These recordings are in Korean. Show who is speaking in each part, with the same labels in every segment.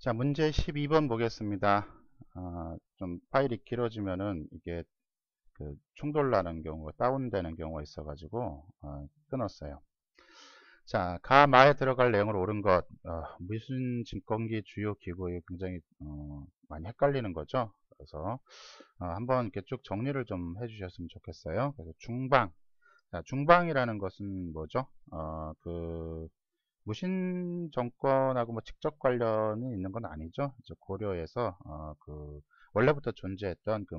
Speaker 1: 자, 문제 12번 보겠습니다. 좀 파일이 길어지면은 이게 그 충돌나는 경우가 다운되는 경우가 있어가지고 끊었어요. 자, 가마에 들어갈 내용을 옳은 것, 무슨 증권기 주요 기구에 굉장히 많이 헷갈리는 거죠. 그래서 한번 이렇게 쭉 정리를 좀 해주셨으면 좋겠어요. 그래서 중방, 자, 중방이라는 것은 뭐죠? 무신 정권하고 뭐 직접 관련이 있는 건 아니죠. 이제 고려에서 원래부터 존재했던 그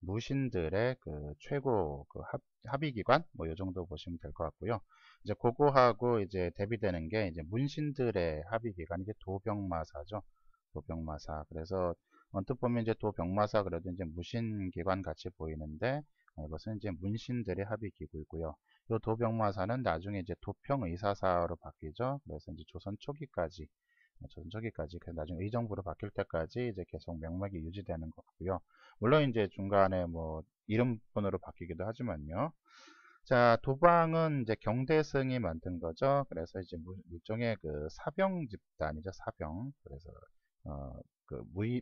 Speaker 1: 무신들의 그 최고 그 합의기관 뭐 이 정도 보시면 될 것 같고요. 이제 그거하고 이제 대비되는 게 이제 문신들의 합의기관 이게 도병마사죠. 도병마사. 그래서 언뜻 보면 이제 도병마사 그래도 이제 무신기관 같이 보이는데 이것은 이제 문신들의 합의기구이고요. 이 도병마사는 나중에 이제 도평의사사로 바뀌죠. 그래서 이제 조선 초기까지 나중에 의정부로 바뀔 때까지 이제 계속 명맥이 유지되는 것 같고요. 물론 이제 중간에 뭐 이름번호로 바뀌기도 하지만요. 자, 도방은 이제 경대승이 만든 거죠. 그래서 이제 일종의 그 사병 집단이죠, 사병. 그래서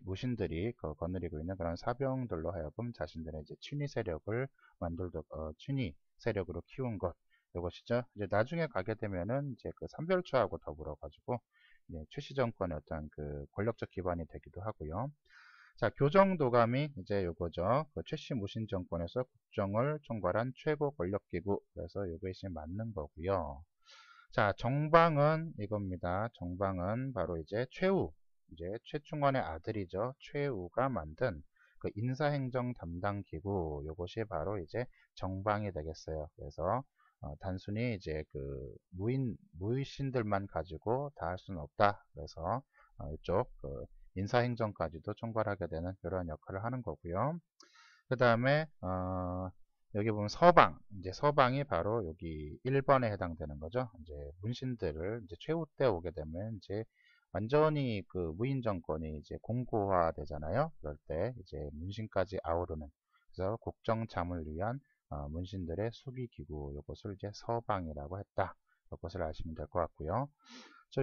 Speaker 1: 무신들이 거느리고 있는 그런 사병들로 하여금 자신들의 이제 친위 세력으로 키운 것. 이것이죠. 이제 나중에 가게 되면은 이제 그 삼별초하고 더불어 가지고 최씨 정권의 어떤 그 권력적 기반이 되기도 하고요. 자, 교정도감이 이제 요거죠. 그 최씨 무신 정권에서 국정을 총괄한 최고 권력기구. 그래서 요것이 맞는 거고요. 자, 정방은 이겁니다. 정방은 바로 이제 이제 최충원의 아들이죠. 최우가 만든 그 인사행정 담당 기구. 요것이 바로 이제 정방이 되겠어요. 그래서 단순히 이제 그 무신들만 가지고 다 할 수는 없다. 그래서 이쪽 그 인사행정까지도 총괄하게 되는 그런 역할을 하는 거고요. 그 다음에 여기 보면 이제 서방이 바로 여기 1번에 해당되는 거죠. 이제 문신들을 이제 최후 때 오게 되면 이제 완전히 그 무인 정권이 이제 공고화 되잖아요. 그럴 때 이제 문신까지 아우르는 그래서 국정 잠을 위한 문신들의 수비 기구 이것을 이제 서방이라고 했다. 이것을 아시면 될 것 같고요.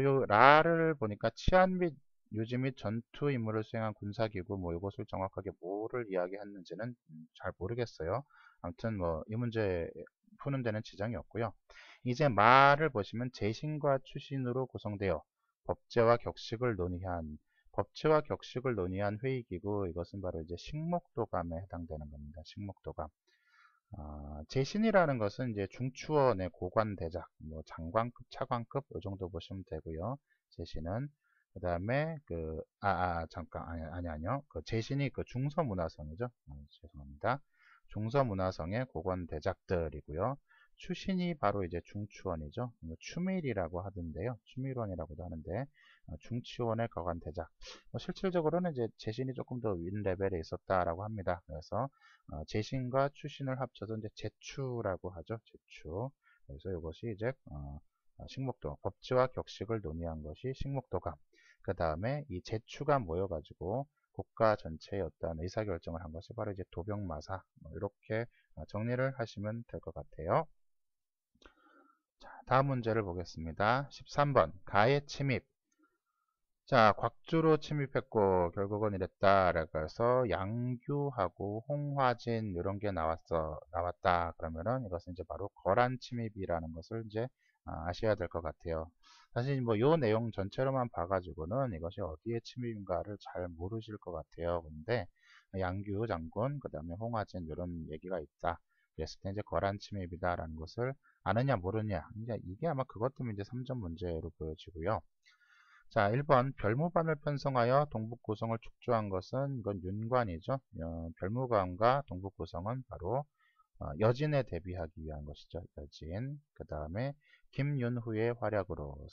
Speaker 1: 요 라를 보니까 치안 및 유지 및 전투 임무를 수행한 군사기구 뭐 이것을 정확하게 뭐를 이야기했는지는 잘 모르겠어요. 아무튼 뭐 이 문제 푸는 데는 지장이 없고요. 이제 마를 보시면 재신과 추신으로 구성되어 법제와 격식을 논의한 회의기구 이것은 바로 이제 식목도감에 해당되는 겁니다. 식목도감. 재신이라는 것은 이제 중추원의 고관대작, 뭐 장관급, 차관급 이 정도 보시면 되고요. 재신은 그 다음에 잠깐 아니요. 그 재신이 그 중서문화성이죠. 죄송합니다. 중서문화성의 고관대작들이고요. 추신이 바로 이제 중추원이죠. 추밀이라고 하던데요. 추밀원이라고도 하는데 중추원의 고관대작. 실질적으로는 이제 재신이 조금 더 윗 레벨에 있었다라고 합니다. 그래서 재신과 추신을 합쳐서 이제 제추라고 하죠. 제추. 그래서 이것이 이제 식목도 법제와 격식을 논의한 것이 식목도감. 그 다음에 이 제추가 모여가지고 국가 전체의 어떤 의사결정을 한 것이 바로 이제 도병마사. 뭐 이렇게 정리를 하시면 될 것 같아요. 자, 다음 문제를 보겠습니다. 13번 가해 침입. 자, 곽주로 침입했고 결국은 이랬다라고 해서 양규하고 홍화진 이런 게 나왔다. 그러면은 이것은 이제 바로 거란 침입이라는 것을 이제 아셔야 될 것 같아요. 사실 뭐 요 내용 전체로만 봐가지고는 이것이 어디에 침입인가를 잘 모르실 것 같아요. 근데 양규 장군, 그 다음에 홍화진 이런 얘기가 있다. 그랬을 때 이제 거란 침입이다라는 것을 아느냐 모르냐. 이제 이게 아마 그것 때문에 이제 3점 문제로 보여지고요. 자, 1번 별무반을 편성하여 동북고성을 축조한 것은 이건 윤관이죠. 별무반과 동북고성은 바로 여진에 대비하기 위한 것이죠. 여진. 그 다음에 김윤후의 활약으로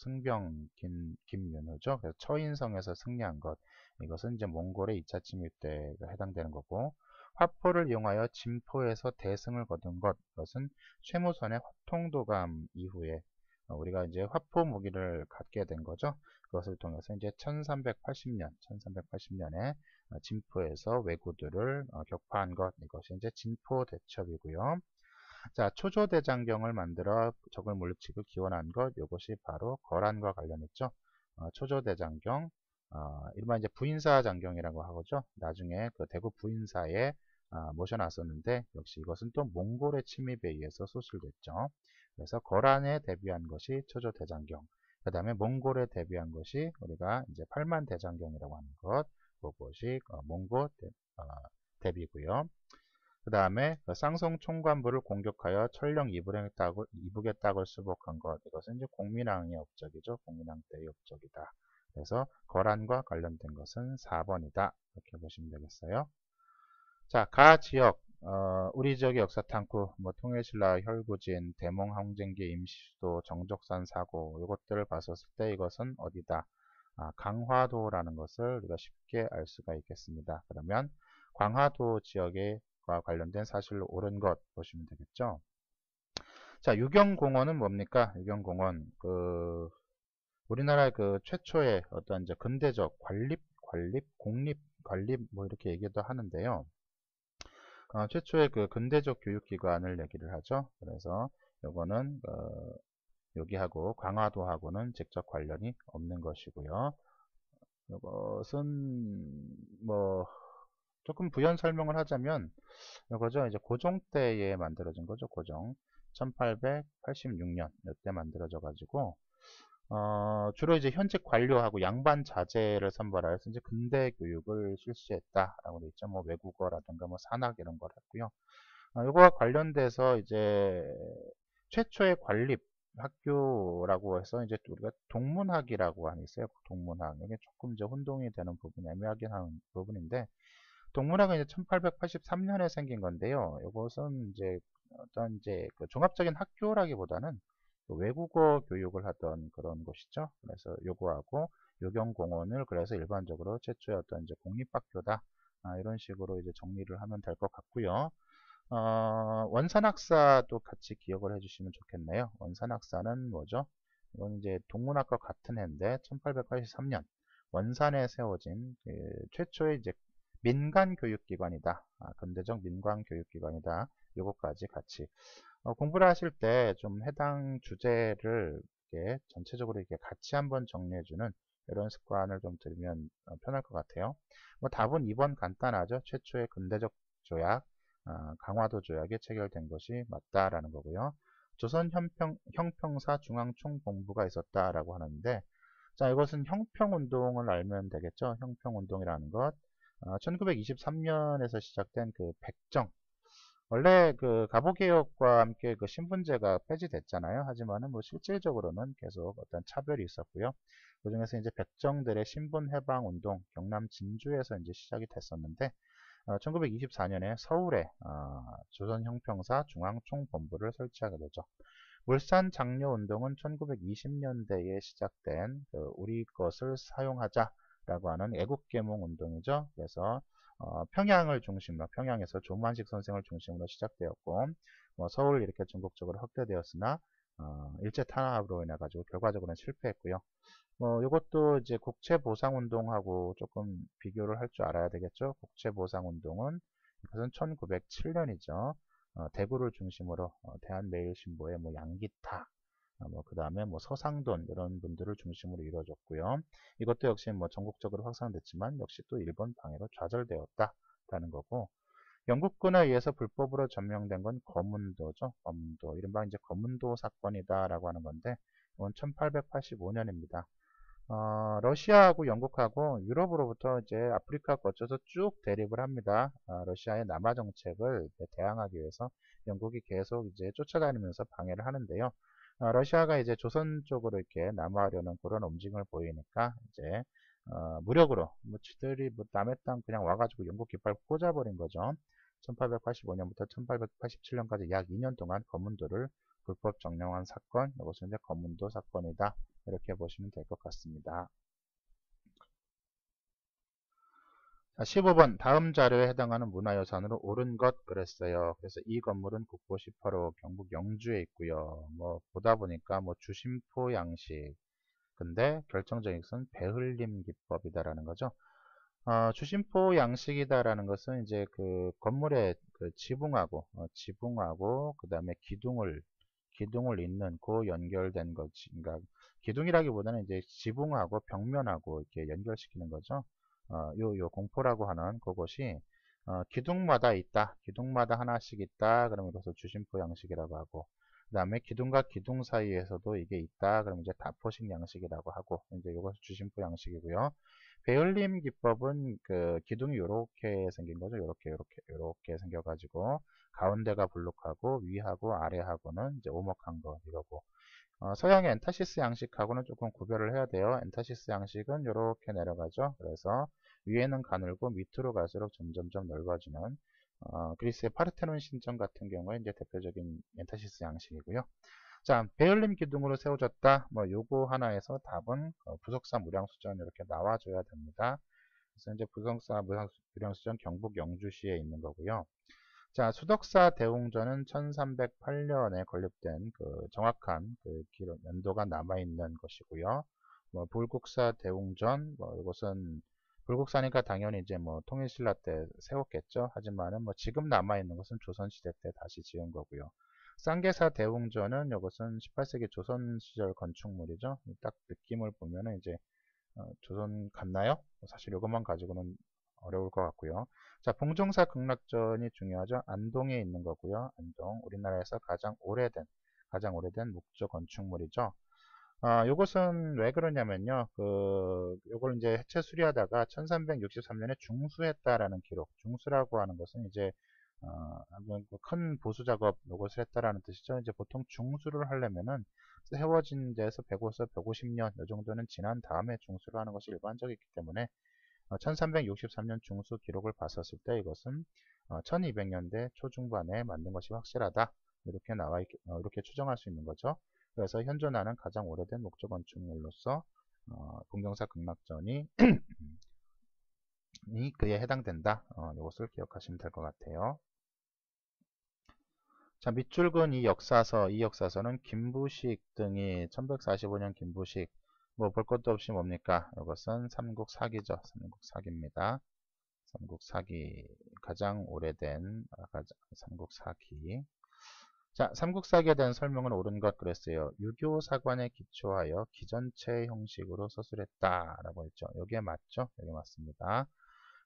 Speaker 1: 김윤후죠. 그래서 처인성에서 승리한 것. 이것은 이제 몽골의 2차 침입 때가 해당되는 거고 화포를 이용하여 진포에서 대승을 거둔 것. 이것은 최무선의 화통도감 이후에 우리가 이제 화포 무기를 갖게 된 거죠. 그것을 통해서 이제 1380년에 진포에서 왜구들을 격파한 것. 이것이 이제 진포 대첩이고요. 자, 초조대장경을 만들어 적을 물리치고 기원한 것. 이것이 바로 거란과 관련했죠. 초조대장경, 일반 이제 부인사 장경이라고 하죠. 나중에 그 대구 부인사에 모셔놨었는데 역시 이것은 또 몽골의 침입에 의해서 소실됐죠. 그래서 거란에 대비한 것이 초조대장경. 그 다음에 몽골에 대비한 것이 우리가 이제 팔만대장경이라고 하는 것, 그것이 몽골 대비고요. 그 다음에 쌍성 총관부를 공격하여 천령 이북의 땅을 수복한 것. 이것은 이제 공민왕의 업적이죠. 공민왕 때의 업적이다. 그래서 거란과 관련된 것은 4번이다. 이렇게 보시면 되겠어요. 자, 가 지역, 우리 지역의 역사 탐구, 뭐 통일신라 혈구진, 대몽 항쟁기 임시수도, 정족산 사고, 이것들을 봤었을 때 이것은 어디다? 강화도라는 것을 우리가 쉽게 알 수가 있겠습니다. 그러면 광화도 지역에 관련된 사실로 옳은 것 보시면 되겠죠. 자, 유경공원은 뭡니까? 유경공원, 우리나라의 최초의 어떤 이제 근대적 공립, 관립, 뭐 이렇게 얘기도 하는데요. 최초의 근대적 교육기관을 얘기를 하죠. 그래서 요거는, 여기하고 광화도하고는 직접 관련이 없는 것이고요. 이것은, 뭐, 조금 부연 설명을 하자면, 이거죠. 이제 고종 때에 만들어진 거죠. 고종. 1886년, 이때 만들어져 가지고, 주로 이제 현직 관료하고 양반 자제를 선발하여서 이제 근대 교육을 실시했다라고 되어 있죠. 뭐 외국어라든가 뭐 산학 이런 걸 했고요. 이거와 관련돼서 이제 최초의 관립 학교라고 해서 이제 우리가 동문학이라고 하는 있어요. 동문학. 이게 조금 이제 혼동이 되는 부분이 애매하긴 하는 부분인데, 동문학은 이제 1883년에 생긴 건데요. 이것은 이제 어떤 이제 종합적인 학교라기보다는 외국어 교육을 하던 그런 곳이죠. 그래서 요거하고 요경공원을 그래서 일반적으로 최초의 어떤 이제 공립학교다. 이런 식으로 이제 정리를 하면 될 것 같고요. 원산학사도 같이 기억을 해주시면 좋겠네요. 원산학사는 뭐죠? 이건 이제 동문학과 같은 해인데 1883년 원산에 세워진 최초의 이제 민간교육기관이다. 근대적 민간교육기관이다. 요것까지 같이 공부를 하실 때 좀 해당 주제를 이렇게 전체적으로 이렇게 같이 한번 정리해주는 이런 습관을 좀 들으면 편할 것 같아요. 뭐 답은 2번 간단하죠. 최초의 근대적 조약, 강화도 조약에 체결된 것이 맞다라는 거고요. 조선 형평사 중앙총본부가 있었다라고 하는데, 자, 이것은 형평운동을 알면 되겠죠. 형평운동이라는 것. 1923년에서 시작된 백정. 원래 갑오개혁과 함께 신분제가 폐지됐잖아요. 하지만은 뭐 실질적으로는 계속 어떤 차별이 있었고요. 그중에서 이제 백정들의 신분해방 운동, 경남 진주에서 이제 시작이 됐었는데, 1924년에 서울에 조선형평사 중앙총본부를 설치하게 되죠. 물산 장려 운동은 1920년대에 시작된 우리 것을 사용하자라고 하는 애국계몽 운동이죠. 그래서 평양을 중심으로 평양에서 조만식 선생을 중심으로 시작되었고 뭐 서울 이렇게 전국적으로 확대되었으나 일제 탄압으로 인해 가지고 결과적으로는 실패했고요. 뭐 이것도 이제 국채보상운동하고 조금 비교를 할 줄 알아야 되겠죠. 국채보상운동은 이것은 1907년이죠. 대구를 중심으로 대한매일신보의 뭐 양기타, 뭐 그 다음에 뭐 서상돈 이런 분들을 중심으로 이루어졌고요. 이것도 역시 뭐 전국적으로 확산됐지만 역시 또 일본 방해로 좌절되었다라는 거고, 영국군에 의해서 불법으로 점령된 건 거문도죠. 거문도, 이른바 이제 거문도 사건이다라고 하는 건데, 이건 1885년입니다. 러시아하고 영국하고 유럽으로부터 이제 아프리카 거쳐서 쭉 대립을 합니다. 러시아의 남하 정책을 대항하기 위해서 영국이 계속 이제 쫓아다니면서 방해를 하는데요. 러시아가 이제 조선 쪽으로 이렇게 남하하려는 그런 움직임을 보이니까 이제 무력으로 뭐 지들이 뭐 남의 땅 그냥 와가지고 영국 깃발 꽂아버린 거죠. 1885년부터 1887년까지 약 2년 동안 거문도를 불법 점령한 사건, 이것은 이제 거문도 사건이다. 이렇게 보시면 될 것 같습니다. 자, 15번 다음 자료에 해당하는 문화유산으로 옳은 것 그랬어요. 그래서 이 건물은 국보 18호 경북 영주에 있고요. 뭐 보다 보니까 뭐 주심포 양식, 근데 결정적인 것은 배흘림 기법이다라는 거죠. 주심포 양식이다라는 것은 이제 건물의 지붕하고 그 다음에 기둥을 잇는 연결된 것, 그러니까 기둥이라기보다는 이제 지붕하고 벽면하고 이렇게 연결시키는 거죠. 요 공포라고 하는 그것이 기둥마다 있다. 기둥마다 하나씩 있다. 그러면 이것을 주심포 양식이라고 하고, 그 다음에 기둥과 기둥 사이에서도 이게 있다. 그러면 이제 다포식 양식이라고 하고, 이제 이것이 주심포 양식이고요. 배울림 기법은 그 기둥이 이렇게 생긴 거죠. 이렇게 생겨가지고 가운데가 불룩하고 위하고 아래하고는 이제 오목한 거 이거고. 서양의 엔타시스 양식하고는 조금 구별을 해야 돼요. 엔타시스 양식은 이렇게 내려가죠. 그래서 위에는 가늘고 밑으로 갈수록 점점점 넓어지는 그리스의 파르테논 신전 같은 경우에 이제 대표적인 엔타시스 양식이고요. 자, 배울림 기둥으로 세워졌다. 뭐 요거 하나에서 답은 부석사 무량수전 이렇게 나와줘야 됩니다. 그래서 이제 부석사 무량수전 경북 영주시에 있는 거고요. 자, 수덕사 대웅전은 1308년에 건립된 그 정확한 그 기록 연도가 남아있는 것이고요. 뭐 불국사 대웅전, 뭐 이것은 불국사니까 당연히 이제 뭐 통일신라 때 세웠겠죠. 하지만은 뭐 지금 남아있는 것은 조선시대 때 다시 지은 거고요. 쌍계사 대웅전은 이것은 18세기 조선 시절 건축물이죠. 딱 느낌을 보면은 이제 조선 같나요? 사실 이것만 가지고는 어려울 것 같고요. 자, 봉종사 극락전이 중요하죠. 안동에 있는 거고요. 안동, 우리나라에서 가장 오래된 묵조 건축물이죠. 요것은 왜 그러냐면요. 요걸 이제 해체 수리하다가 1363년에 중수했다라는 기록. 중수라고 하는 것은 이제 큰 보수 작업 요것을 했다라는 뜻이죠. 이제 보통 중수를 하려면은 세워진 데서 100에서 150년 이 정도는 지난 다음에 중수를 하는 것이 일반적이기 때문에 1363년 중수 기록을 봤었을 때 이것은 1200년대 초중반에 만든 것이 확실하다. 이렇게 추정할 수 있는 거죠. 그래서 현존하는 가장 오래된 목조 건축물로서 봉정사 극락전이 그에 해당된다. 이것을 기억하시면 될 것 같아요. 자, 밑줄근 이 역사서는 김부식 등이 1145년 김부식, 뭐 볼 것도 없이 뭡니까? 이것은 삼국사기죠. 삼국사기입니다. 삼국사기, 가장 오래된 삼국사기. 자, 삼국사기에 대한 설명은 옳은 것 그랬어요. 유교사관에 기초하여 기전체 형식으로 서술했다라고 했죠. 여기에 맞죠? 여기 맞습니다.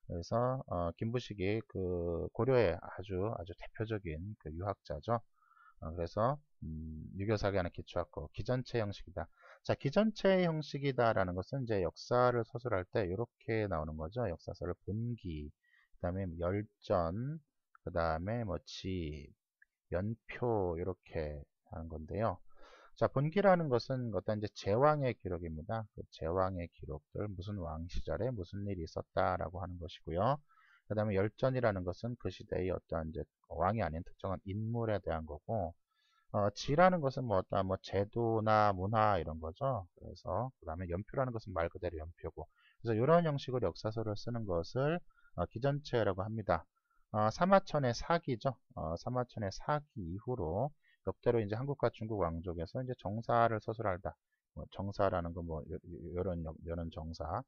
Speaker 1: 그래서 김부식이 그 고려의 아주 대표적인 그 유학자죠. 그래서 유교사기 안에 기초하고 기전체 형식이다. 자, 기전체 형식이다라는 것은 이제 역사를 서술할 때 이렇게 나오는 거죠. 역사서를 본기, 그다음에 열전, 그다음에 뭐 지, 연표 이렇게 하는 건데요. 자, 본기라는 것은 어떤 이제 제왕의 기록입니다. 그 제왕의 기록들, 무슨 왕 시절에 무슨 일이 있었다라고 하는 것이고요. 그 다음에 열전이라는 것은 그 시대의 어떠한 이제 왕이 아닌 특정한 인물에 대한 거고, 지라는 것은 뭐 어떠한 뭐 제도나 문화 이런 거죠. 그래서 그 다음에 연표라는 것은 말 그대로 연표고, 그래서 이런 형식으로 역사서를 쓰는 것을 기전체라고 합니다. 사마천의 사기죠. 사마천의 사기 이후로 역대로 이제 한국과 중국 왕족에서 이제 정사를 서술한다. 뭐 정사라는 건 뭐 이런 정사,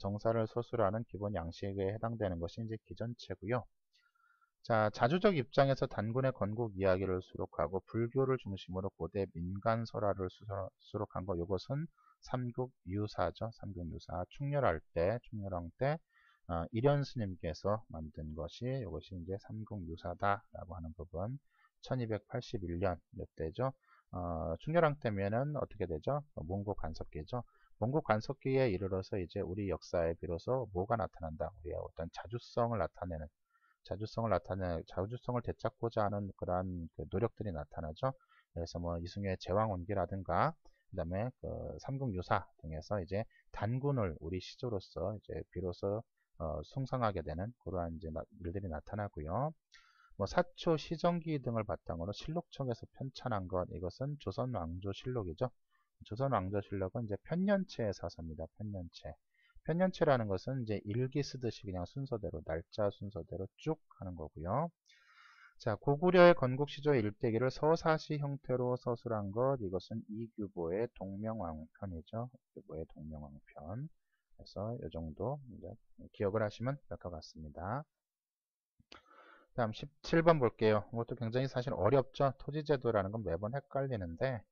Speaker 1: 정사를 서술하는 기본 양식에 해당되는 것이 이제 기전체고요. 자, 자주적 입장에서 단군의 건국 이야기를 수록하고 불교를 중심으로 고대 민간 설화를 수록한 거, 이것은 삼국유사죠. 삼국유사. 충렬왕 때 일현 스님께서 만든 것이 이것이 이제 삼국유사다라고 하는 부분. 1281년 몇 대죠? 충렬왕 때면은 어떻게 되죠? 몽고 간섭기죠. 몽고 간섭기에 이르러서 이제 우리 역사에 비로소 뭐가 나타난다? 우리의 어떤 자주성을 되찾고자 하는 그러한 그 노력들이 나타나죠. 그래서 뭐 이승효의 제왕원기라든가, 그 다음에 그 삼국유사 등에서 이제 단군을 우리 시조로서 이제 비로소 숭상하게 되는 그러한 이제 일들이 나타나고요. 뭐 사초 시정기 등을 바탕으로 실록청에서 편찬한 것, 이것은 조선왕조실록이죠. 조선왕조실록은 이제 편년체의 사서입니다. 편년체. 편년체라는 것은 이제 일기 쓰듯이 그냥 순서대로, 날짜 순서대로 쭉 하는 거고요. 자, 고구려의 건국시조의 일대기를 서사시 형태로 서술한 것, 이것은 이규보의 동명왕편이죠. 이규보의 동명왕편. 그래서 이 정도 이제 기억을 하시면 될 것 같습니다. 다음 17번 볼게요. 이것도 굉장히 사실 어렵죠. 토지제도라는 건 매번 헷갈리는데,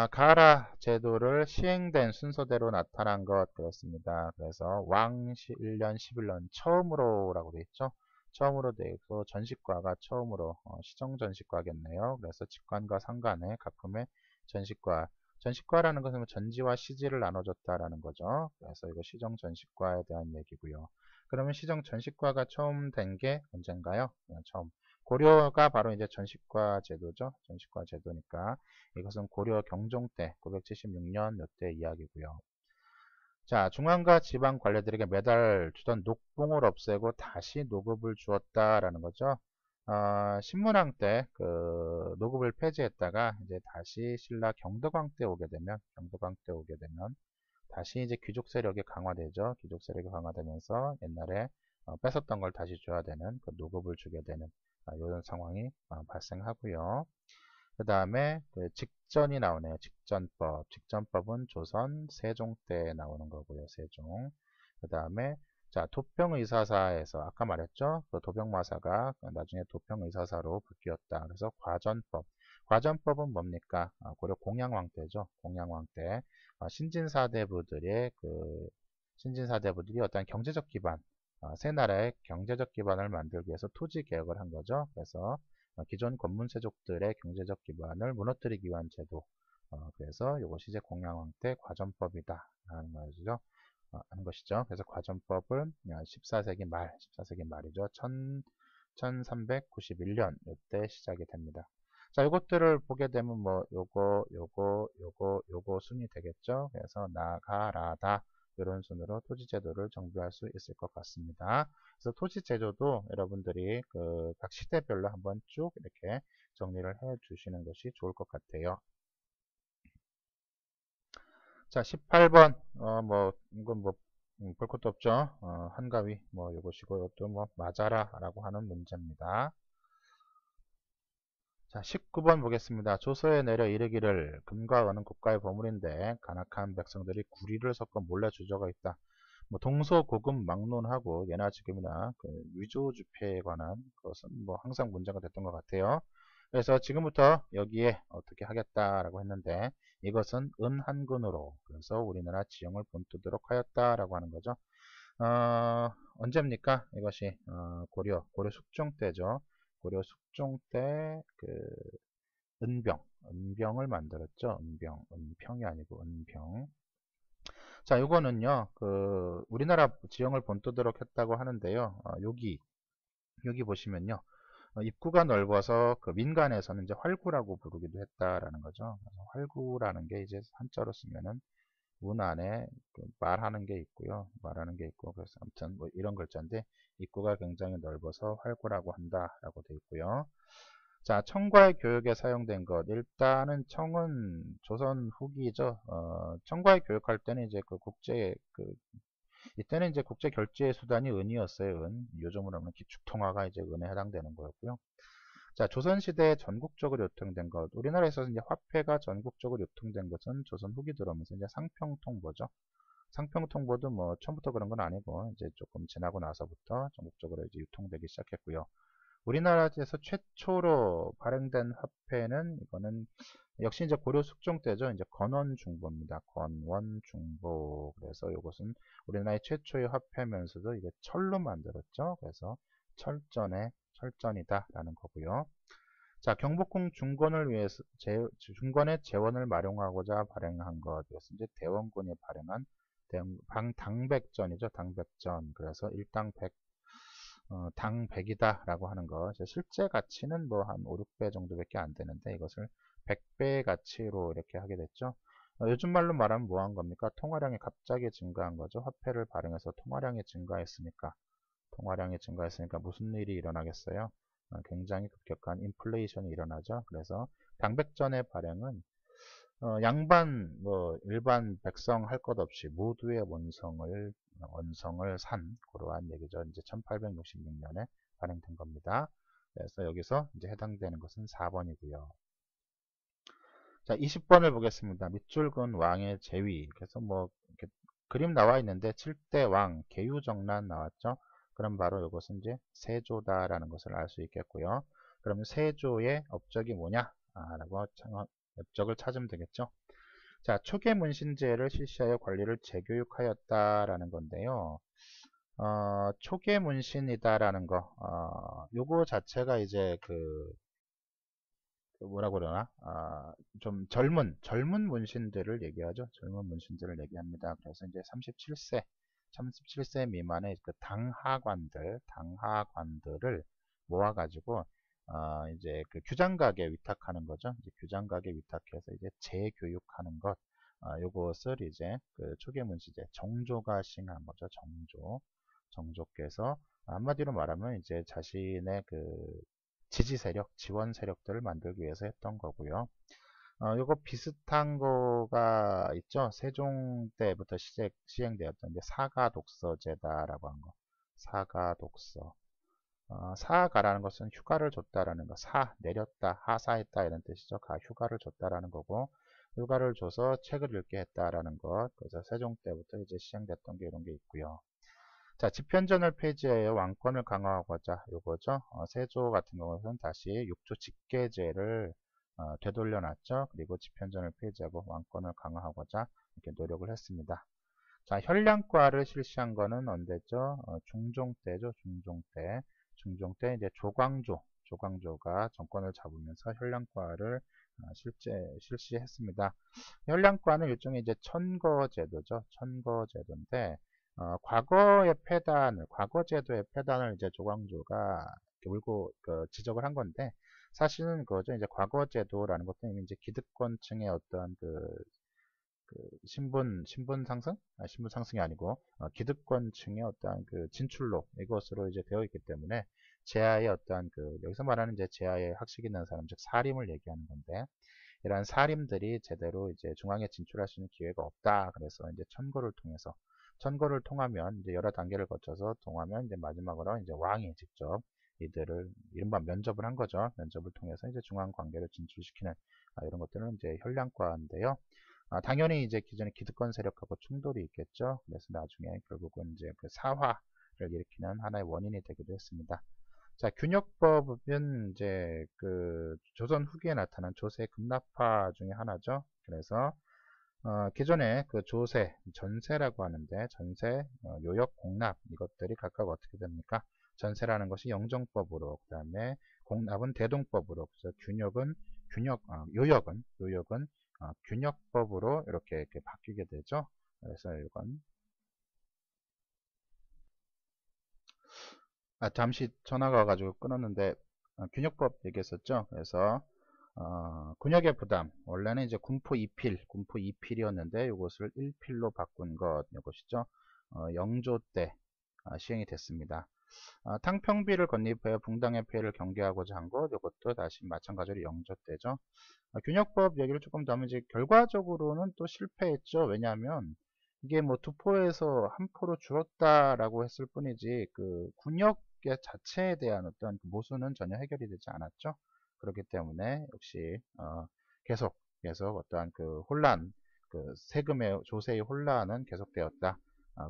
Speaker 1: 가라 제도를 시행된 순서대로 나타난 것 그렇습니다. 그래서 왕 1년 11년 처음으로라고 되어 있죠. 처음으로 되어 있고 전식과가 처음으로 시정전식과겠네요. 그래서 직관과 상관의 각품의 전식과. 전식과라는 것은 뭐 전지와 시지를 나눠줬다라는 거죠. 그래서 이거 시정전식과에 대한 얘기고요. 그러면 시정전식과가 처음 된 게 언젠가요? 처음. 고려가 바로 이제 전식과 제도죠. 전식과 제도니까 이것은 고려 경종 때 976년 이때 이야기고요. 자, 중앙과 지방 관료들에게 매달 주던 녹봉을 없애고 다시 노급을 주었다라는 거죠. 신문왕 때 그 노급을 폐지했다가 이제 다시 신라 경덕왕 때 오게 되면 다시 이제 귀족 세력이 강화되죠. 귀족 세력이 강화되면서 옛날에 뺏었던 걸 다시 줘야 되는 그 노급을 주게 되는 이런 상황이 발생하고요. 그 다음에 그 직전이 나오네요. 직전법. 직전법은 조선 세종 때 나오는 거고요. 세종. 그 다음에 자 도평의사사에서 아까 말했죠. 그 도병마사가 나중에 도평의사사로 바뀌었다. 그래서 과전법. 과전법은 뭡니까? 고려 공양왕 때죠. 공양왕 때 신진사대부들의 그 신진사대부들이 어떤 경제적 기반, 새 나라의 경제적 기반을 만들기 위해서 토지 개혁을 한 거죠. 그래서 기존 권문세족들의 경제적 기반을 무너뜨리기 위한 제도. 그래서 이것이 이제 공양왕 때 과전법이다 라는 말이죠. 하는 것이죠. 그래서 과전법은 14세기 말, 14세기 말이죠. 1391년 이때 시작이 됩니다. 자, 이것들을 보게 되면 뭐 요거 순이 되겠죠. 그래서 나가라다 이런 순으로 토지제도를 정비할 수 있을 것 같습니다. 그래서 토지제도도 여러분들이 그 각 시대별로 한번 쭉 이렇게 정리를 해 주시는 것이 좋을 것 같아요. 자, 18번 뭐 이건 뭐 볼 것도 없죠. 한가위 뭐 이것이고 이것도 뭐 맞아라 라고 하는 문제입니다. 자, 19번 보겠습니다. 조서에 내려 이르기를 금과 은은 국가의 보물인데 간악한 백성들이 구리를 섞어 몰래 주저가 있다. 뭐 동서고금 막론하고 예나 지금이나 그 위조주폐에 관한 것은 뭐 항상 문제가 됐던 것 같아요. 그래서 지금부터 여기에 어떻게 하겠다라고 했는데 이것은 은한근으로 그래서 우리나라 지형을 본뜨도록 하였다라고 하는 거죠. 언제입니까? 이것이 고려 숙종 때죠. 고려 숙종 때 그 은병을 만들었죠. 은평이 아니고 은병. 자, 이거는요, 그 우리나라 지형을 본떠도록 했다고 하는데요. 여기 보시면요, 입구가 넓어서 그 민간에서는 이제 활구라고 부르기도 했다라는 거죠. 그래서 활구라는 게 이제 한자로 쓰면은 문 안에 그 말하는 게 있고요, 말하는 게 있고, 그래서 아무튼 뭐 이런 글자인데 입구가 굉장히 넓어서 활구라고 한다라고 되어 있고요. 자, 청과의 교육에 사용된 것. 일단은 청은 조선 후기죠. 청과의 교육할 때는 이제 그 이때는 이제 국제 결제 수단이 은이었어요. 은. 요즘으로 하면 기축통화가 이제 은에 해당되는 거였고요. 자, 조선시대에 전국적으로 유통된 것. 우리나라에서 이제 화폐가 전국적으로 유통된 것은 조선 후기 들어오면서 이제 상평통보죠. 상평통보도 뭐 처음부터 그런 건 아니고 이제 조금 지나고 나서부터 전국적으로 이제 유통되기 시작했고요. 우리나라에서 최초로 발행된 화폐는 이거는 역시 이제 고려 숙종 때죠. 이제 건원중보입니다. 건원중보. 그래서 이것은 우리나라의 최초의 화폐면서도 이게 철로 만들었죠. 그래서 철전이다라는 거고요. 자, 경복궁 중건을 위해서 중건의 재원을 마련하고자 발행한 것. 이것은 이제 대원군이 발행한 당백전이죠. 당백전. 그래서 일당 100 당 100이다 라고 하는 거. 실제 가치는 뭐 한 5, 6배 정도밖에 안 되는데 이것을 100배의 가치로 이렇게 하게 됐죠. 요즘 말로 말하면 뭐 한 겁니까? 통화량이 갑자기 증가한 거죠. 화폐를 발행해서 통화량이 증가했으니까 무슨 일이 일어나겠어요? 굉장히 급격한 인플레이션이 일어나죠. 그래서 당백전의 발행은 양반 뭐 일반 백성 할 것 없이 모두의 원성을 산 그러한 얘기죠. 이제 1866년에 발행된 겁니다. 그래서 여기서 이제 해당되는 것은 4번이고요. 자, 20번을 보겠습니다. 밑줄근 왕의 제위. 그래서 뭐 이렇게 그림 나와 있는데 7대 왕 계유정란 나왔죠. 그럼 바로 이것은 이제 세조다라는 것을 알 수 있겠고요. 그러면 세조의 업적이 뭐냐? 라고 업적을 찾으면 되겠죠. 자, 초계 문신제를 실시하여 관리를 재교육하였다라는 건데요. 초계 문신이다라는 거, 요거 자체가 이제 그 뭐라 그러나, 좀 젊은 문신들을 얘기하죠. 젊은 문신들을 얘기합니다. 그래서 이제 37세 미만의 그 당하관들을 모아가지고, 이제 그 규장각에 위탁하는 거죠. 이제 규장각에 위탁해서 이제 재교육하는 것, 요것을 이제 그 초계문시제 정조가 시행한 거죠. 정조께서 한마디로 말하면 이제 자신의 그 지지 세력, 지원 세력들을 만들기 위해서 했던 거고요. 요거 비슷한 거가 있죠. 세종 때부터 시행되었던 이제 사가독서제다라고 한 거. 사가독서. 사가라는 것은 휴가를 줬다라는 거. 내렸다, 하사했다 이런 뜻이죠. 휴가를 줬다라는 거고, 휴가를 줘서 책을 읽게 했다라는 것. 그래서 세종 때부터 이제 시행됐던 게 이런 게 있고요. 자, 집현전을 폐지하여 왕권을 강화하고자 요거죠. 세조 같은 경우는 다시 육조 직계제를 되돌려놨죠. 그리고 집현전을 폐지하고 왕권을 강화하고자 이렇게 노력을 했습니다. 자, 현량과를 실시한 거는 언제죠? 중종 때죠. 중종 때 이제 조광조가 정권을 잡으면서 현량과를 실시했습니다. 현량과는 일종의 이제 천거제도죠. 천거제도인데 과거 제도의 폐단을 이제 조광조가 물고 지적을 한 건데 사실은 그거죠. 이제 과거 제도라는 것도 이미 이제 기득권층의 어떤 신분 상승? 신분 상승이 아니고 기득권층의 어떠한 그 진출로 이것으로 이제 되어 있기 때문에 제하의 어떠한 여기서 말하는 이제 제하의 학식 있는 사람 즉 사림을 얘기하는 건데 이러한 사림들이 제대로 이제 중앙에 진출할 수 있는 기회가 없다. 그래서 이제 천거를 통하면 이제 여러 단계를 거쳐서 통하면 이제 마지막으로 이제 왕이 직접 이들을 이른바 면접을 한 거죠. 면접을 통해서 이제 중앙 관계를 진출시키는 이런 것들은 이제 현량과인데요. 당연히 이제 기존의 기득권 세력하고 충돌이 있겠죠. 그래서 나중에 결국은 이제 그 사화를 일으키는 하나의 원인이 되기도 했습니다. 자, 균역법은 이제 그 조선 후기에 나타난 조세 급납화 중에 하나죠. 그래서 기존에 그 전세라고 하는데 전세, 요역, 공납 이것들이 각각 어떻게 됩니까? 전세라는 것이 영정법으로, 그 다음에 공납은 대동법으로, 그래서 요역은 균역법으로 이렇게 바뀌게 되죠. 그래서 이건 잠시 전화가 와가지고 끊었는데 균역법 얘기했었죠. 그래서 군역의 부담 원래는 이제 군포 2필이었는데 이것을 1필로 바꾼 이것이죠. 영조 때 시행이 됐습니다. 탕평비를 건립하여 붕당의 피해를 경계하고자 한 것, 이것도 다시 마찬가지로 영조 때죠. 균역법 얘기를 조금 더 하면 이제 결과적으로는 또 실패했죠. 왜냐하면 이게 뭐 두포에서 한 포로 줄었다라고 했을 뿐이지 그 군역 자체에 대한 어떤 모순은 전혀 해결이 되지 않았죠. 그렇기 때문에 역시 계속 어떠한 그 혼란, 그 세금의 조세의 혼란은 계속되었다.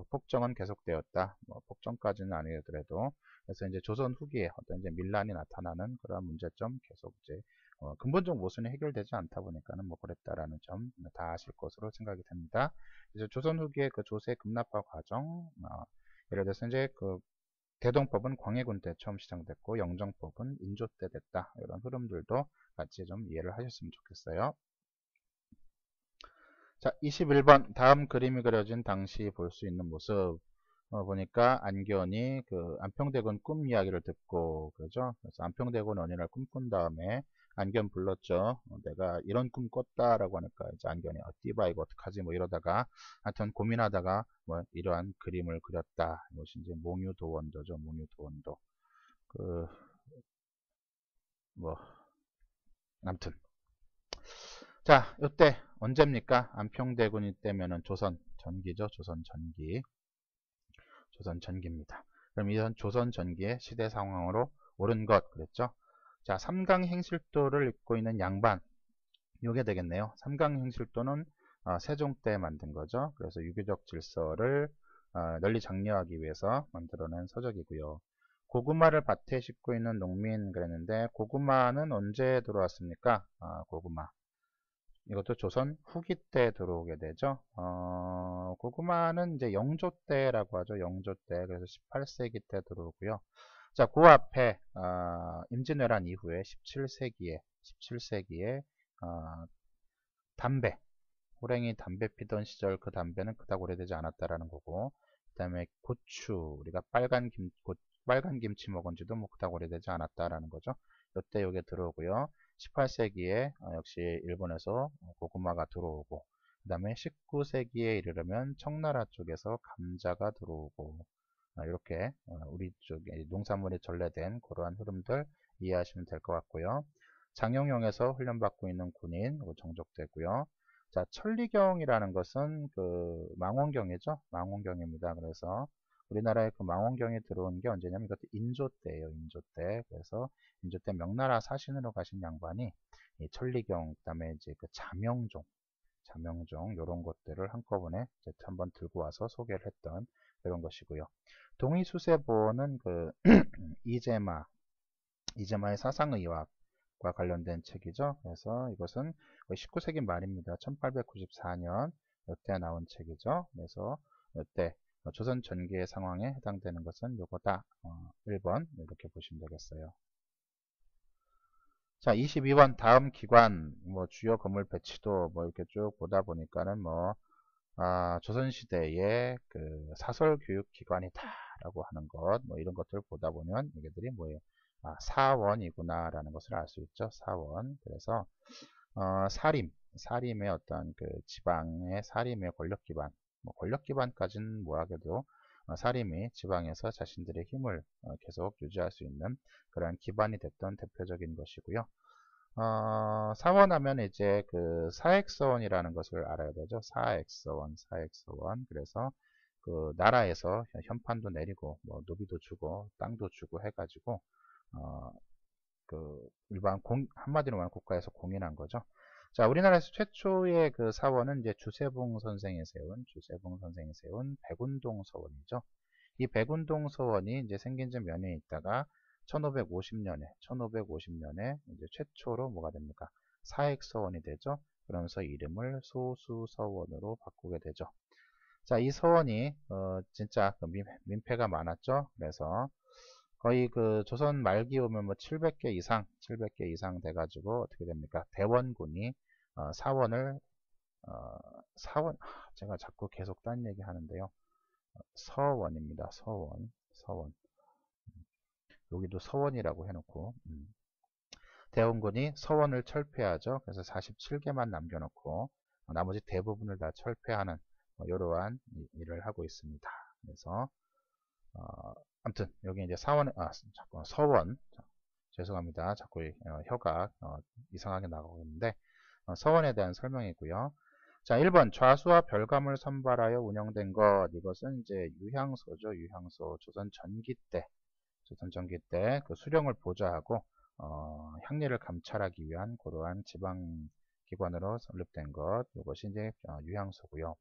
Speaker 1: 폭정은 계속되었다. 뭐 폭정까지는 아니더라도 그래서 이제 조선 후기에 어떤 이제 밀란이 나타나는 그런 문제점 계속 이제 근본적 모순이 해결되지 않다 보니까는 뭐 그랬다라는 점 다 아실 것으로 생각이 됩니다. 이제 조선 후기의 그 조세 급납화 과정, 예를 들어서 이제 그 대동법은 광해군 때 처음 시작됐고 영정법은 인조 때 됐다. 이런 흐름들도 같이 좀 이해를 하셨으면 좋겠어요. 자, 21번 다음 그림이 그려진 당시 볼 수 있는 모습 보니까 안견이 그 안평대군 꿈 이야기를 듣고 그러죠. 그래서 안평대군 원인을 꿈꾼 다음에 안견 불렀죠. 내가 이런 꿈 꿨다라고 하니까 이제 안견이 띠바 이거 어떡하지 뭐 이러다가 하여튼 고민하다가 뭐 이러한 그림을 그렸다. 이것이 이제 몽유도원도죠. 몽유도원도. 뭐 아무튼 자, 이때 언제입니까? 안평대군이 때면은 조선 전기죠. 조선 전기입니다. 그럼 이런 조선 전기의 시대 상황으로 옳은 것 그랬죠. 자, 삼강 행실도를 잇고 있는 양반 요게 되겠네요. 삼강 행실도는 세종 때 만든 거죠. 그래서 유교적 질서를 널리 장려하기 위해서 만들어낸 서적이고요. 고구마를 밭에 심고 있는 농민 그랬는데 고구마는 언제 들어왔습니까? 고구마 이것도 조선 후기 때 들어오게 되죠. 고구마는 이제 영조 때라고 하죠. 영조 때. 그래서 18세기 때 들어오고요. 자, 그 앞에 임진왜란 이후에 17세기에 담배, 호랭이 담배 피던 시절 그 담배는 그닥 오래되지 않았다라는 거고, 그 다음에 고추, 우리가 빨간 김치 먹은 지도 뭐 그닥 오래되지 않았다라는 거죠. 이때 요게 들어오고요. 18세기에 역시 일본에서 고구마가 들어오고, 그 다음에 19세기에 이르려면 청나라 쪽에서 감자가 들어오고, 이렇게 우리 쪽에 농산물이 전래된 그러한 흐름들 이해하시면 될 것 같고요. 장영용에서 훈련받고 있는 군인 정족되고요. 자, 천리경이라는 것은 그 망원경이죠. 망원경입니다. 그래서 우리나라에 그 망원경이 들어온 게 언제냐면 이것도 인조 때예요. 인조 때. 그래서 인조 때 명나라 사신으로 가신 양반이 이 천리경, 그다음에 이제 그 자명종 이런 것들을 한꺼번에 한번 들고 와서 소개를 했던 그런 것이고요. 동의수세보는 그 이재마의 사상의학과 관련된 책이죠. 그래서 이것은 19세기 말입니다. 1894년 이때 나온 책이죠. 그래서 이때 조선 전기의 상황에 해당되는 것은 요거다. 1번 이렇게 보시면 되겠어요. 자, 22번 다음 기관 뭐 주요 건물 배치도 뭐 이렇게 쭉 보다 보니까는 뭐 조선시대의 그 사설교육기관이다라고 하는 것, 뭐 이런 것들을 보다 보면 이게들이 뭐예요? 사원이구나라는 것을 알 수 있죠. 사원. 그래서 사림의 어떤 그 지방의 사림의 권력기반, 뭐 권력기반까지는 뭐하게도 사림이 지방에서 자신들의 힘을 계속 유지할 수 있는 그러한 기반이 됐던 대표적인 것이고요. 사원하면 이제 그 사액서원이라는 것을 알아야 되죠. 사액서원. 그래서 그 나라에서 현판도 내리고 뭐 노비도 주고 땅도 주고 해가지고 그 일반 한마디로 말하면 국가에서 공인한 거죠. 자, 우리나라에서 최초의 그 사원은 이제 주세봉 선생이 세운 백운동 서원이죠. 이 백운동 서원이 이제 생긴 지 몇 년 있다가 1550년에 이제 최초로 뭐가 됩니까? 사액서원이 되죠. 그러면서 이름을 소수서원으로 바꾸게 되죠. 자, 이 서원이 진짜 그 민폐가 많았죠. 그래서 거의 그 조선 말기 오면 뭐 700개 이상 돼가지고 어떻게 됩니까? 대원군이 사원을 사원 제가 자꾸 계속 딴 얘기 하는데요. 서원입니다. 서원. 여기도 서원이라고 해놓고 대원군이 서원을 철폐하죠. 그래서 47개만 남겨놓고 나머지 대부분을 다 철폐하는 이러한 일을 하고 있습니다. 그래서 아무튼 여기 이제 자꾸 서원, 죄송합니다. 자꾸 혀가 이상하게 나가고 있는데 서원에 대한 설명이고요. 자, 1번 좌수와 별감을 선발하여 운영된 것. 이것은 이제 유향소죠. 유향소. 조선 전기 때 그 수령을 보좌하고 향리를 감찰하기 위한 그러한 지방기관으로 설립된 것. 이것이 이제 유향소고요.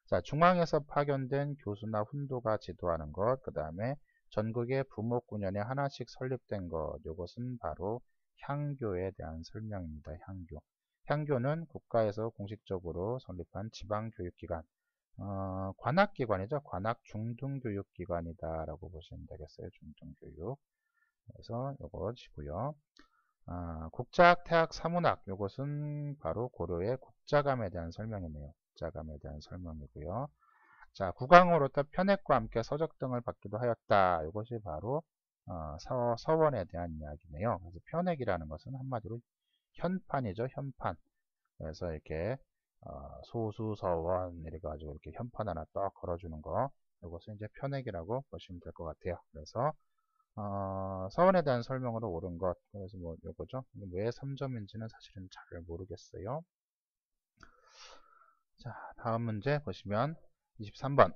Speaker 1: 자, 중앙에서 파견된 교수나 훈도가 지도하는 것. 그 다음에 전국의 부목군연에 하나씩 설립된 것. 이것은 바로 향교에 대한 설명입니다. 향교는 국가에서 공식적으로 설립한 지방교육기관, 관학기관이죠. 관학 중등교육기관이다 라고 보시면 되겠어요. 중등교육. 그래서 요것이고요. 국자학, 태학, 사문학, 요것은 바로 고려의 국자감에 대한 설명이네요. 국자감에 대한 설명이고요. 자, 국왕으로부터 편액과 함께 서적 등을 받기도 하였다. 이것이 바로 서원에 대한 이야기네요. 그래서 편액이라는 것은 한마디로 현판이죠. 현판. 그래서 이렇게 소수서원 이렇게 가지고 이렇게 현판 하나 딱 걸어주는 거. 이것은 이제 편액이라고 보시면 될 것 같아요. 그래서 서원에 대한 설명으로 옳은 것. 그래서 뭐 요거죠. 왜 3점인지는 사실은 잘 모르겠어요. 자, 다음 문제 보시면 23번.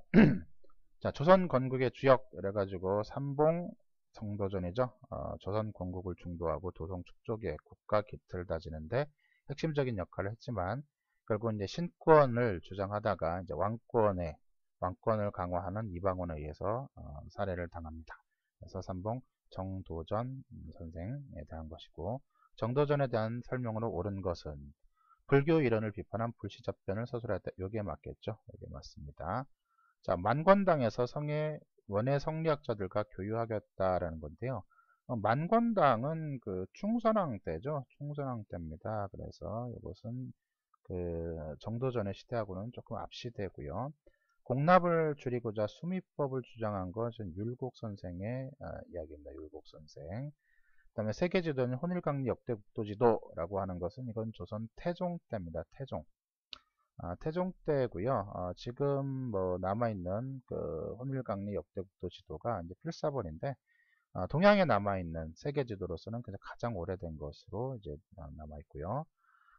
Speaker 1: 자, 조선 건국의 주역 이래가지고 삼봉 정도전이죠. 조선 건국을 중도하고 도성 축적의 국가 기틀을 다지는데 핵심적인 역할을 했지만 결국 이제 신권을 주장하다가 이제 왕권을 강화하는 이방원에 의해서 살해를 당합니다. 그래서 삼봉 정도전 선생에 대한 것이고, 정도전에 대한 설명으로 옳은 것은 불교 이론을 비판한 불시접변을 서술하였다. 여기에 맞겠죠? 여기에 맞습니다. 자, 만권당에서 원해 성리학자들과 교유하겠다라는 건데요. 만권당은 그 충선왕 때죠. 충선왕 때입니다. 그래서 이것은 그 정도전의 시대하고는 조금 앞시대고요. 공납을 줄이고자 수미법을 주장한 것은 율곡 선생의 이야기입니다. 율곡 선생. 그 다음에 세계지도는 혼일강리 역대 국도지도라고 하는 것은 이건 조선 태종 때입니다. 태종. 태종 때고요. 지금 뭐 남아있는 그 혼일강리 역대 국도지도가 이제 필사본인데 동양에 남아있는 세계지도로서는 그냥 가장 오래된 것으로 이제 남아있고요.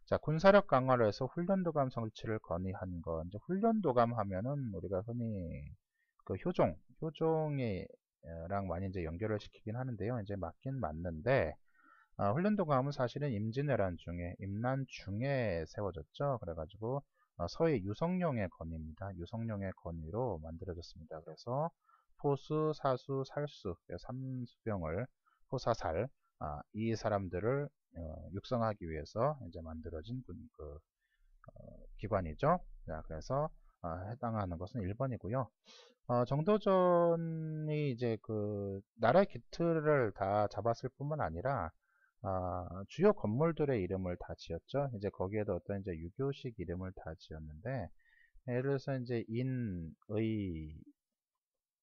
Speaker 1: 자, 군사력 강화를 해서 훈련도감 설치를 건의한 거. 이제 훈련도감 하면은 우리가 흔히 그 효종이랑 많이 이제 연결을 시키긴 하는데요. 이제 맞긴 맞는데, 훈련도감은 사실은 임난 중에 세워졌죠. 그래가지고 서해 유성룡의 건의입니다. 유성룡의 건의로 만들어졌습니다. 그래서 포수, 사수, 살수, 3수병을 포사살 이 사람들을 육성하기 위해서 이제 만들어진 기관이죠. 자, 그래서 해당하는 것은 1번이고요. 정도전이 이제 그 나라의 기틀을 다 잡았을 뿐만 아니라 주요 건물들의 이름을 다 지었죠. 이제 거기에도 어떤 이제 유교식 이름을 다 지었는데 예를 들어서 이제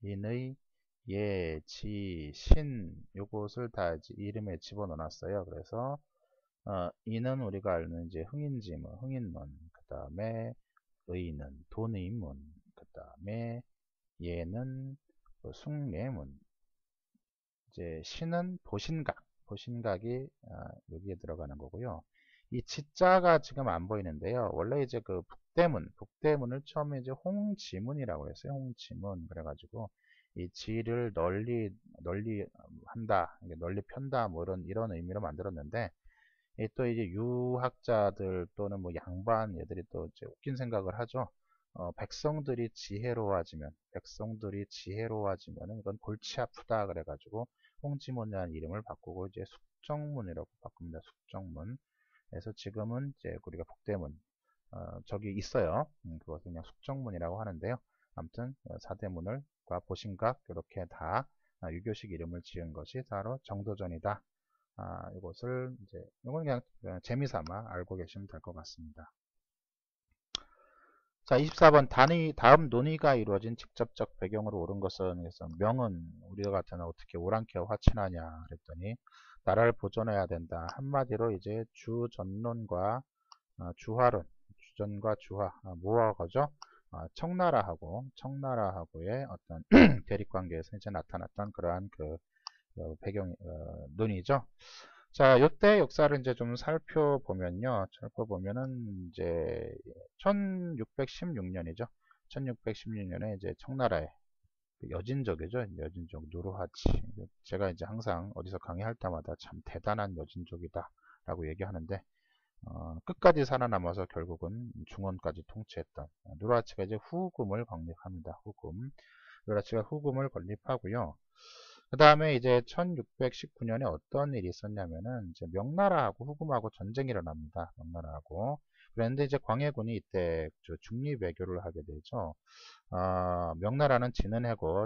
Speaker 1: 인의, 예, 지, 신 요것을 다 이제 이름에 집어넣어놨어요. 그래서 인은 우리가 아는 이제 흥인지문, 흥인문, 그 다음에 의는 돈의문, 그 다음에 예는 숭례문, 이제 신은 보신각이 여기에 들어가는 거고요. 이 지자가 지금 안 보이는데요. 원래 이제 그 북대문을 처음에 이제 홍지문이라고 했어요. 홍지문. 그래가지고 이 지를 널리 한다, 널리 편다, 뭐 이런 의미로 만들었는데, 또 이제 유학자들 또는 뭐 양반 얘들이 또 이제 웃긴 생각을 하죠. 백성들이 지혜로워지면은 이건 골치 아프다 그래가지고 홍지문이라는 이름을 바꾸고 이제 숙정문이라고 바꿉니다. 숙정문. 그래서 지금은 이제 우리가 북대문 저기 있어요. 그것을 그냥 숙정문이라고 하는데요. 아무튼 사대문과 보신각 이렇게 다 유교식 이름을 지은 것이 바로 정도전이다. 이것을 이제 이건 그냥 재미삼아 알고 계시면 될 것 같습니다. 자, 24번 다음 논의가 이루어진 직접적 배경으로 옳은 것은 그래서 명은 우리와 같으나 어떻게 오랑캐와 화친하냐 그랬더니 나라를 보존해야 된다. 한마디로 이제 주전론과 주화론, 주전과 주화 뭐하고죠? 청나라하고의 어떤 대립관계에서 이제 나타났던 그러한 그 배경 논의죠. 자, 요때 역사를 이제 좀 살펴보면은 이제 1616년이죠. 1616년에 이제 청나라의 여진족이죠. 여진족 누르하치. 제가 이제 항상 어디서 강의할 때마다 참 대단한 여진족이다 라고 얘기하는데 끝까지 살아남아서 결국은 중원까지 통치했던 누르하치가 이제 후금을 건립합니다. 누르하치가 후금을 건립하고요. 그 다음에 이제 1619년에 어떤 일이 있었냐면은 이제 명나라하고 후금하고 전쟁이 일어납니다. 명나라하고. 그런데 이제 광해군이 이때 중립외교를 하게 되죠. 명나라는 지는 해고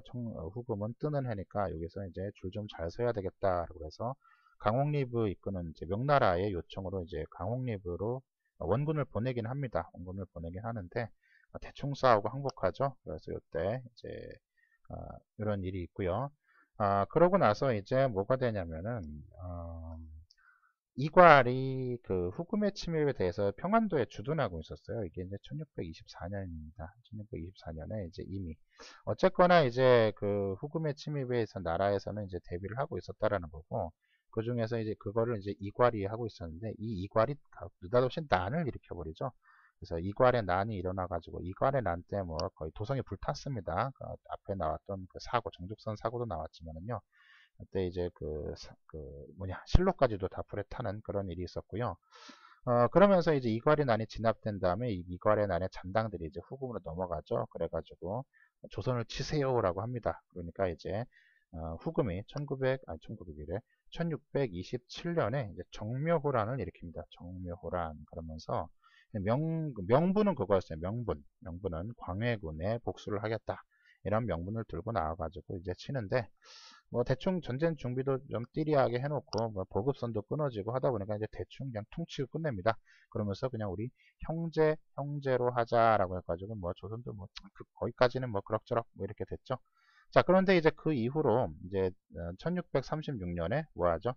Speaker 1: 후금은 뜨는 해니까 여기서 이제 줄 좀 잘 서야 되겠다. 그래서 강홍립을 이끄는 이제 명나라의 요청으로 이제 강홍립으로 원군을 보내긴 합니다. 원군을 보내긴 하는데 대충 싸우고 항복하죠. 그래서 이때 이제 이런 일이 있고요. 그러고 나서 이제 뭐가 되냐면은 이괄이 그 후금의 침입에 대해서 평안도에 주둔하고 있었어요. 이게 이제 1624년입니다. 1624년에 이제 이미 어쨌거나 이제 그 후금의 침입에 의해서 나라에서는 이제 대비를 하고 있었다라는 거고 그 중에서 이제 그거를 이제 이괄이 하고 있었는데 이 이괄이 느닷없이 난을 일으켜버리죠. 그래서 이괄의 난이 일어나가지고 이괄의 난 때문에 뭐 거의 도성이 불탔습니다. 그 앞에 나왔던 그 사고, 정죽선 사고도 나왔지만은요. 그때 이제 실로까지도 다 불에 타는 그런 일이 있었고요. 그러면서 이제 이괄의 난이 진압된 다음에 이 이괄의 난의 잔당들이 이제 후금으로 넘어가죠. 그래가지고 조선을 치세요라고 합니다. 그러니까 이제 후금이 1627년에 이제 정묘호란을 일으킵니다. 정묘호란 그러면서 명분은 그거였어요. 명분은 광해군에 복수를 하겠다. 이런 명분을 들고 나와가지고 이제 치는데, 뭐 대충 전쟁 준비도 좀 띠리하게 해놓고 뭐 보급선도 끊어지고 하다 보니까 이제 대충 그냥 퉁치고 끝냅니다. 그러면서 그냥 우리 형제로 하자라고 해가지고 뭐 조선도 뭐 거기까지는 뭐 그럭저럭 뭐 이렇게 됐죠. 자, 그런데 이제 그 이후로 이제 1636년에 뭐 하죠?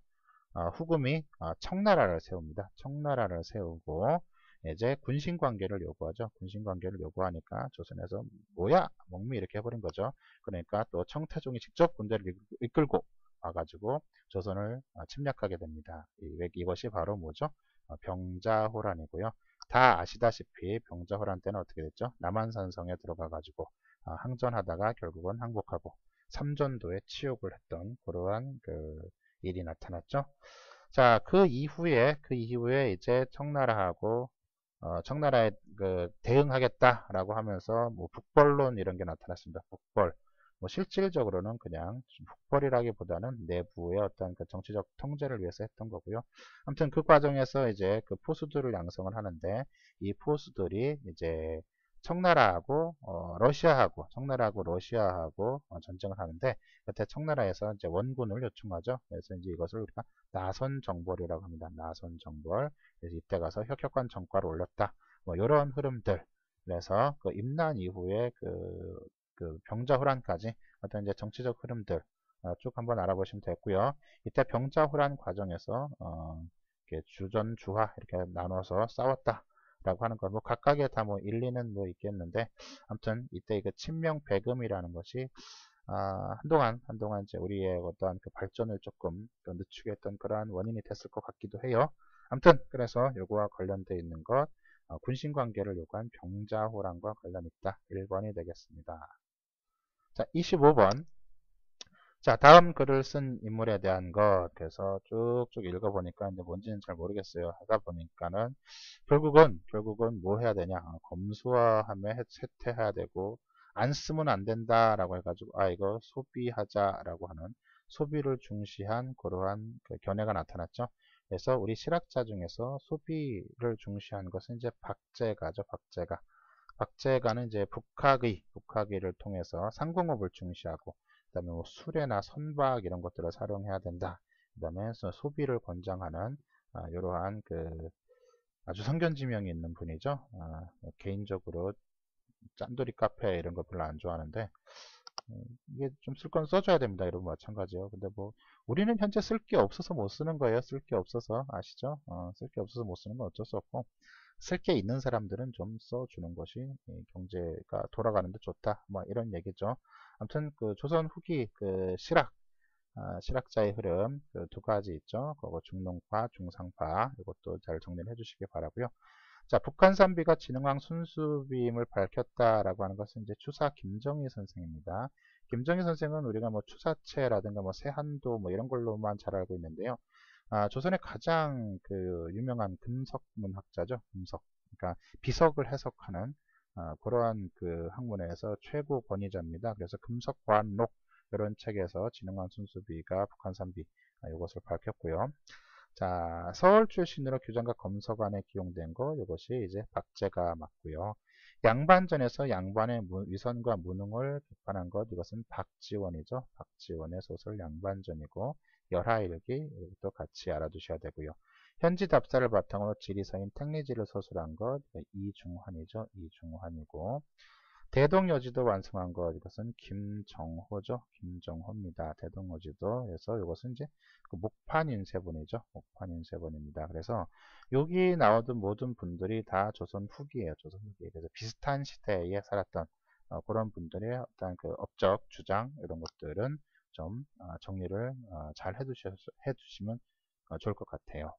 Speaker 1: 후금이 청나라를 세웁니다. 청나라를 세우고 이제 군신관계를 요구하죠. 군신관계를 요구하니까 조선에서 뭐야 목미 이렇게 해버린 거죠. 그러니까 또 청태종이 직접 군대를 이끌고 와가지고 조선을 침략하게 됩니다. 이것이 바로 뭐죠? 병자호란이고요. 다 아시다시피 병자호란 때는 어떻게 됐죠? 남한산성에 들어가가지고 항전하다가 결국은 항복하고 삼전도에 치욕을 했던 그러한 그 일이 나타났죠. 자, 그 이후에 이제 청나라에 그 대응하겠다라고 하면서 뭐 북벌론 이런 게 나타났습니다. 북벌. 뭐 실질적으로는 그냥 북벌이라기보다는 내부의 어떤 그 정치적 통제를 위해서 했던 거고요. 아무튼 그 과정에서 이제 그 포수들을 양성을 하는데 이 포수들이 이제 청나라하고 전쟁을 하는데 그때 청나라에서 이제 원군을 요청하죠. 그래서 이제 이것을 우리가 나선 정벌이라고 합니다. 나선 정벌. 그래서 이때 가서 혁혁한 정과를 올렸다. 뭐 이런 흐름들. 그래서 그 임난 이후에 그 병자호란까지 어떤 이제 정치적 흐름들 쭉 한번 알아보시면 되고요. 이때 병자호란 과정에서 이렇게 주전 주하 이렇게 나눠서 싸웠다. 라고 하는 거, 뭐, 각각의 다 뭐, 일리는 뭐 있겠는데, 아무튼, 이때 그 친명배금이라는 것이, 한동안 이제 우리의 어떠한 그 발전을 조금 더 늦추게 했던 그러한 원인이 됐을 것 같기도 해요. 아무튼, 그래서 요거와 관련되어 있는 것, 군신관계를 요구한 병자호란과 관련 있다. 1번이 되겠습니다. 자, 25번. 자, 다음 글을 쓴 인물에 대한 것, 그래서 쭉쭉 읽어보니까 이제 뭔지는 잘 모르겠어요. 하다 보니까는, 결국은 뭐 해야 되냐. 검수화하면 해체해야 되고, 안 쓰면 안 된다라고 해가지고, 이거 소비하자라고 하는, 소비를 중시한 그러한 그 견해가 나타났죠. 그래서 우리 실학자 중에서 소비를 중시한 것은 이제 박제가죠, 박제가. 박제가는 이제 북학의를 통해서 상공업을 중시하고, 그 다음에 뭐 수레나 선박 이런 것들을 사용해야 된다. 그 다음에 소비를 권장하는 이러한 그 아주 성견지명이 있는 분이죠. 개인적으로 짠돌이 카페 이런 거 별로 안 좋아하는데 이게 좀 쓸 건 써줘야 됩니다. 이런 거 마찬가지예요. 근데 뭐 우리는 현재 쓸 게 없어서 못 쓰는 거예요. 쓸 게 없어서 아시죠? 쓸 게 없어서 못 쓰는 건 어쩔 수 없고 쓸 게 있는 사람들은 좀 써주는 것이 경제가 돌아가는데 좋다. 뭐 이런 얘기죠. 아무튼 그 조선 후기 그 실학자의 흐름 그 두 가지 있죠. 그거 중농파, 중상파 이것도 잘 정리를 해주시기 바라고요. 자, 북한산비가 진흥왕 순수비임을 밝혔다라고 하는 것은 이제 추사 김정희 선생입니다. 김정희 선생은 우리가 뭐 추사체라든가 뭐 세한도 뭐 이런 걸로만 잘 알고 있는데요. 조선의 가장 그 유명한 금석문학자죠. 금석. 그러니까 비석을 해석하는 그러한 그 학문에서 최고 권위자입니다. 그래서 금석관록 이런 책에서 진흥왕 순수비가 북한산비 이것을 밝혔고요. 자, 서울 출신으로 규장과 검서관에 기용된 거 이것이 이제 박제가 맞고요. 양반전에서 양반의 위선과 무능을 비판한 것 이것은 박지원이죠. 박지원의 소설 양반전이고 열하일기 이것도 같이 알아두셔야 되고요. 현지 답사를 바탕으로 지리서인 택리지를 서술한 것 이중환이죠. 이중환이고 대동여지도 완성한 것 이것은 김정호죠. 김정호입니다. 대동여지도에서 이것은 이제 그 목판인쇄본이죠. 목판인쇄본입니다. 그래서 여기 나오던 모든 분들이 다 조선 후기예요. 조선 후기. 그래서 비슷한 시대에 살았던 그런 분들의 어떤 그 업적, 주장 이런 것들은 좀 정리를 잘 해두시면 좋을 것 같아요.